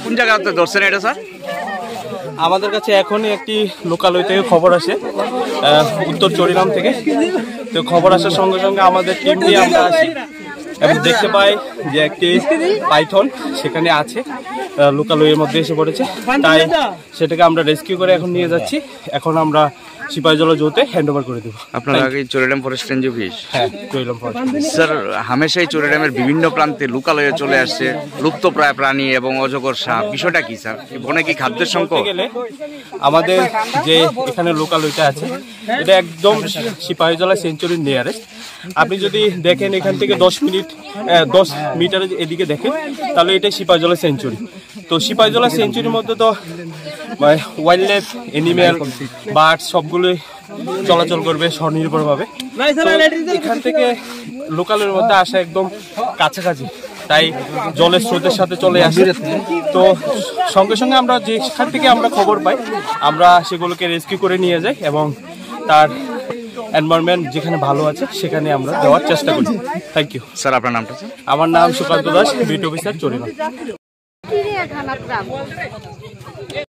কোন জায়গাতে ধরছেন এটা স্যার? আমাদের কাছে এখনই একটি লোকালয় থেকে খবর আসে, উত্তর চরিলাম থেকে। তো খবর আসার সঙ্গে সঙ্গে আমাদের টিম নিয়ে আমরা আসি এবং দেখতে পাই যে একটি পাইথন সেখানে আছে, লোকালয়ের মধ্যে এসে পড়েছে। তাই সেটাকে আমরা রেস্কিউ করে এখন নিয়ে যাচ্ছি। এখন আমরা সিপাহীজলা জোতে হ্যান্ড ওভার করে দেবো। আপনারা কি চরিলাম ফরেস্ট রেঞ্জ অফিস? হ্যাঁ, চরিলাম ফরেস্ট। স্যার, হামেশাই চরিলামের বিভিন্ন প্রান্তে লোকালয়ে চলে আসছে লুপ্তপ্রায় প্রাণী এবং অজগর সাপ, বিষয়টা কি স্যার? বনে কি খাদ্যের সংকট? গেলে আমাদের যে এখানে লোকালয়টা আছে এটা একদম সিপাহীজলা সেঞ্চুরির নিয়ারেস্ট। আপনি যদি দেখেন এখান থেকে 10 মিটার এদিকে দেখেন তাহলে এটা সিপাহীজলা সেঞ্চুরি। তো সিপাহীজলা সেঞ্চুরির মধ্যে তো ওয়াইল্ড লাইফ, এনিম্যাল, বার্ড সবগুলোই চলাচল করবে স্বনির্ভরভাবে। এখান থেকে লোকালের মধ্যে আসা একদম কাছাকাছি, তাই জলের স্রোতের সাথে চলে আসে। তো সঙ্গে সঙ্গে আমরা যেখান থেকে আমরা খবর পাই আমরা সেগুলোকে রেস্কিউ করে নিয়ে যাই এবং তার এনভায়রনমেন্ট যেখানে ভালো আছে সেখানে আমরা দেওয়ার চেষ্টা করি। থ্যাংক ইউ স্যার, আপনার নামটা? আমার নাম সুকান্ত দাস, বিট অফিসার চরিলাম।